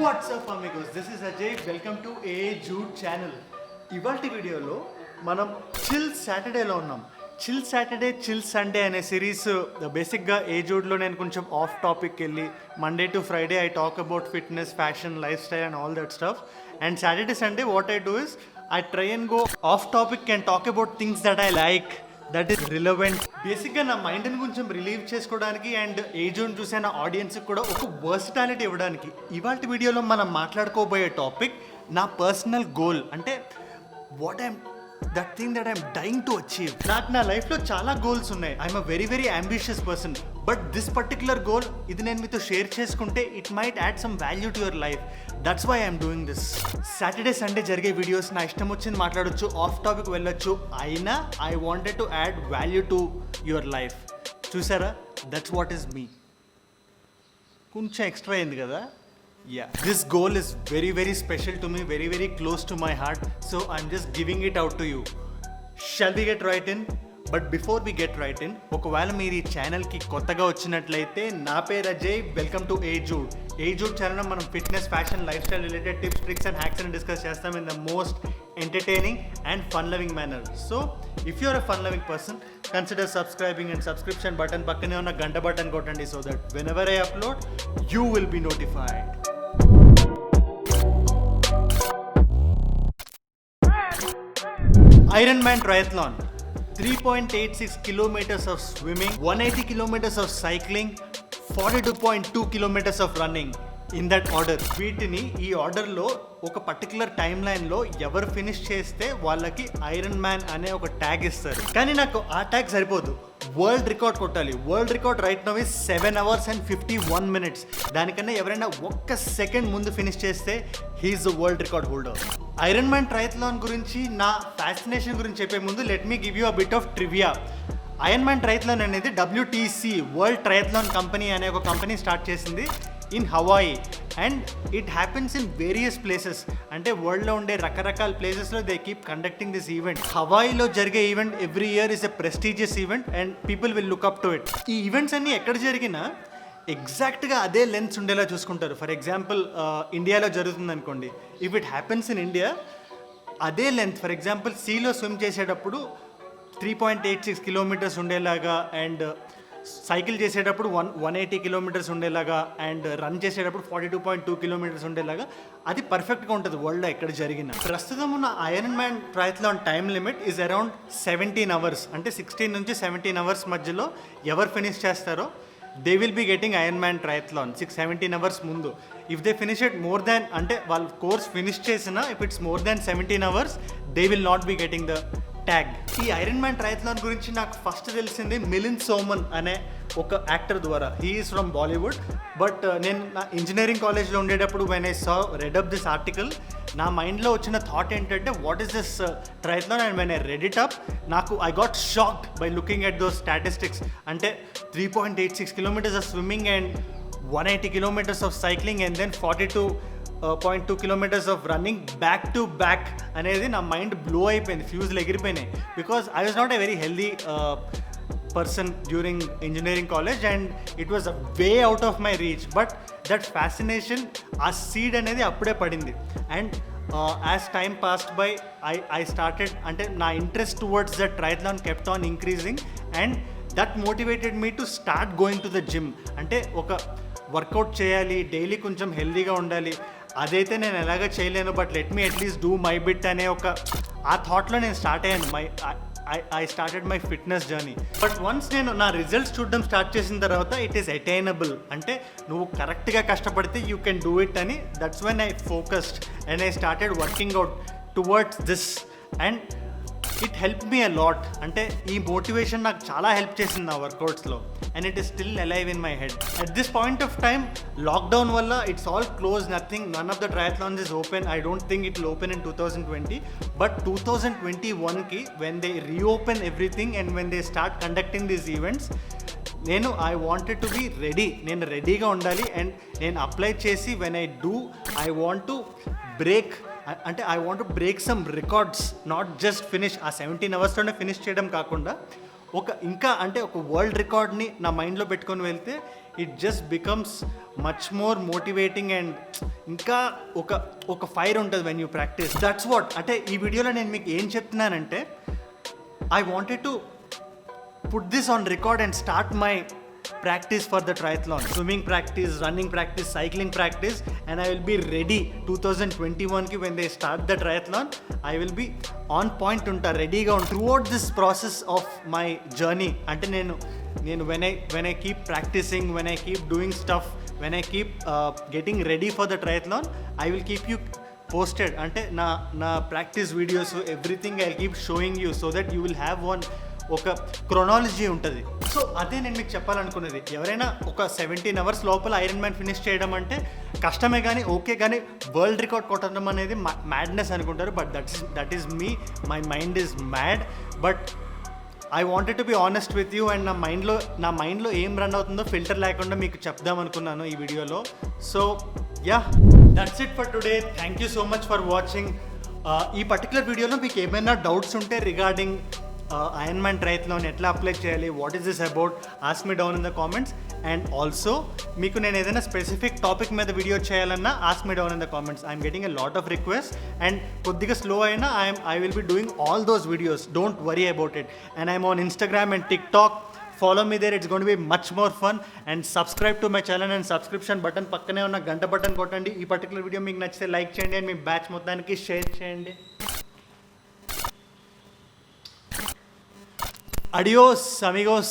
What's up amigos, this is Ajay. Welcome to A Jude channel. ఇవాల్టి వీడియోలో మనం chill సాటర్డేలో ఉన్నాం. చిల్ సాటర్డే చిల్ సండే అనే series బేసిక్గా ఏ జూడ్లో నేను కొంచెం ఆఫ్ టాపిక్ వెళ్ళి Monday to Friday I talk about fitness, fashion, life style and all that stuff. And Saturday Sunday what I do is I try and go of topic and talk about things that I like, that is relevant. బేసిక్గా నా మైండ్ని కొంచెం relieve చేసుకోవడానికి and A zone చూసే నా ఆడియన్స్కి కూడా ఒక వర్సిటాలిటీ ఇవ్వడానికి ఇవాళ వీడియోలో మనం మాట్లాడుకోబోయే టాపిక్ నా పర్సనల్ గోల్. అంటే what I'm that thing that I'm dying to achieve. నాకు నా లైఫ్లో చాలా గోల్స్ ఉన్నాయి. I'm a very very ambitious person. But this particular goal ఇది నేను మీతో షేర్ చేసుకుంటే it might add some value to your life. That's why I'm doing this. Saturday Sunday జరిగే వీడియోస్ నా ఇష్టం వచ్చింది మాట్లాడొచ్చు, ఆఫ్ టాపిక్ వెళ్ళొచ్చు, అయినా I wanted to add value to your life. చూసారా, దట్స్ వాట్ ఈస్ మీ. కొంచెం ఎక్స్ట్రా అయింది కదా. Yeah, this goal is very very special to me, very very close to my heart, so I'm just giving it out to you. Shall we get right in? But before we get right in, ఒకవేళ మీరు ఈ ఛానల్కి కొత్తగా వచ్చినట్లయితే నా పేరు Ajay. Welcome to A Jude. A Jude ఛానల్లో మనం fitness, fashion, lifestyle related tips, tricks and hacks అని డిస్కస్ చేస్తాం in the most entertaining and fun loving manner. So if you're a fun loving person, consider subscribing and subscription button పక్కనే ఉన్న గంట button కొట్టండి so that whenever I upload you will be notified. Ironman triathlon, 3.86 kilometers of swimming, 180 kilometers of cycling, 42.2 kilometers of running. In that order. వీటిని ఈ ఆర్డర్లో ఒక particular time లైన్లో ఎవరు ఫినిష్ చేస్తే వాళ్ళకి ఐరన్ మ్యాన్ అనే ఒక ట్యాగ్ ఇస్తారు. కానీ నాకు ఆ ట్యాగ్ సరిపోదు, వరల్డ్ రికార్డ్ కొట్టాలి. World record right now is 7 hours and 51 minutes. దానికన్నా ఎవరైనా ఒక్క సెకండ్ ముందు ఫినిష్ చేస్తే he is the world record holder. Iron man triathlon గురించి, నా ఫ్యాసినేషన్ గురించి చెప్పే ముందు let me give you a bit of trivia. Iron man triathlon అనేది WTC వరల్డ్ ట్రయథ్లాన్ కంపెనీ అనే ఒక కంపెనీ స్టార్ట్ చేసింది in Hawaii. And it happens in various places. అంటే వరల్డ్లో ఉండే రకరకాల ప్లేసెస్లో they keep conducting this event. హవాయిలో జరిగే event every year is a prestigious event and people will look up to it. ఈ ఈవెంట్స్ అన్నీ ఎక్కడ జరిగినా ఎగ్జాక్ట్గా అదే లెన్స్ ఉండేలా చూసుకుంటారు. ఫర్ ఎగ్జాంపుల్ ఇండియాలో జరుగుతుంది అనుకోండి, if it happens in India అదే లెంత్, ఫర్ ఎగ్జాంపుల్ సీలో స్విమ్ చేసేటప్పుడు 3.86 kilometers ఉండేలాగా, అండ్ సైకిల్ చేసేటప్పుడు 180 kilometers ఉండేలాగా, అండ్ రన్ చేసేటప్పుడు 42.2 kilometers ఉండేలాగా అది పర్ఫెక్ట్గా ఉంటుంది వరల్డ్లో ఎక్కడ జరిగిన. ప్రస్తుతం ఉన్న iron man triathlon time limit is around 17 hours. అంటే 16 నుంచి 17 hours మధ్యలో ఎవరు ఫినిష్ చేస్తారో they will be getting iron man triathlon 17 hours ముందు. If they finish it more than, అంటే వాళ్ళ కోర్స్ ఫినిష్ చేసిన if it's more than 17 hours they will not be getting the tag. ఈ ఐరన్ మ్యాన్ ట్రయథ్లాన్ గురించి నాకు first తెలిసింది మిలింద్ సోమన్ అనే ఒక యాక్టర్ ద్వారా. He is from Bollywood. But నేను నా ఇంజనీరింగ్ కాలేజ్లో ఉండేటప్పుడు when I saw read up this article, నా మైండ్లో వచ్చిన థాట్ ఏంటంటే what is this triathlon, and when I read it up నాకు I got shocked by looking at those statistics. అంటే 3.86 kilometers of swimming and 180 kilometers of cycling and then 42.2 kilometers of running back to back అనేది నా mind blow అయిపోయింది, ఫ్యూజ్లు ఎగిరిపోయినాయి. Because I was not a very healthy person during engineering college and it was way out of my reach. But that fascination, ఆ seed అనేది అప్పుడే పడింది. And as time passed by I started, అంటే నా interest towards the triathlon kept on increasing and that motivated me to start going to the gym. అంటే ఒక work out చేయాలి, daily కొంచెం హెల్దీగా ఉండాలి, అదైతే నేను ఎలాగ చేయలేను, but let me at least do my bit అనే ఒక ఆ థాట్లో నేను స్టార్ట్ అయ్యాను. I started my fitness journey. But once నేను నా రిజల్ట్స్ చూడడం స్టార్ట్ చేసిన తర్వాత ఇట్ ఈస్ అటైనబుల్. అంటే నువ్వు కరెక్ట్గా కష్టపడితే యూ కెన్ డూ ఇట్ అని. That's when I focused and I started working out towards this and it help me a lot. అంటే ఈ మోటివేషన్ నాకు చాలా హెల్ప్ చేసింది నా వర్కౌట్స్లో and it is still alive in my head. At this point of time lockdown వల్ల it's all close, nothing, none of the triathlons is open. I don't think it will open in 2020. But 2021కి when they reopen everything and when they start conducting these events, I wanted to be ready. నేను రెడీగా ఉండాలి and నేను apply చేసి when I do I want to break, అంటే I want to break some records, not just finish. ఆ 17 hours finish చేయడం కాకుండా ఒక వరల్డ్ రికార్డ్ని నా మైండ్లో పెట్టుకొని వెళ్తే it just becomes much more motivating and ఇంకా ఒక ఫైర్ ఉంటుంది when you practice. That's what. అంటే ఈ వీడియోలో నేను మీకు ఏం చెప్తున్నానంటే, I wanted to put this on record and start my practice for the triathlon. Swimming practice, running practice, cycling practice, and I will be ready 2021 ki when they start the triathlon. I will be on point unta, ready ga unta throughout this process of my journey. Ante nenu when I keep practicing, when I keep doing stuff, when I keep getting ready for the triathlon, I will keep you posted. Ante na practice videos, everything I'll keep showing you so that you will have ఒక chronology ఉంటుంది. So అదే నేను మీకు చెప్పాలనుకున్నది. ఎవరైనా ఒక 17 hours లోపల iron man finish చేయడం అంటే కష్టమే, కానీ ఓకే, కానీ వరల్డ్ రికార్డ్ కొట్టడం అనేది మ్యాడ్నెస్ అనుకుంటారు. But that is me, my mind is mad. But I wanted to be honest with you. And నా మైండ్లో ఏం రన్ అవుతుందో ఫిల్టర్ లేకుండా మీకు చెప్దాం అనుకున్నాను ఈ వీడియోలో. So yeah, that's it for today. Thank you so much for watching. ఈ పర్టికులర్ వీడియోలో మీకు ఏమైనా డౌట్స్ ఉంటే రిగార్డింగ్ Ironman triathlon ఎట్లా అప్లై చేయాలి, what is this about, ask me down in the comments. And also మీకు నేను ఏదైనా స్పెసిఫిక్ టాపిక్ మీద వీడియో చేయాలన్నా ask me down in the comments. I'm getting a lot of request and కొద్దిగా slow అయినా I will be doing all those videos. Don't worry about it. And I'm on Instagram and TikTok. Follow me there, it's going to be much more fun. And subscribe to my channel and subscription button పక్కనే ఉన్న గంట button కొట్టండి. ఈ particular video మీకు నచ్చితే like చేయండి and me batch మొత్తానికి share చేయండి. Adios amigos.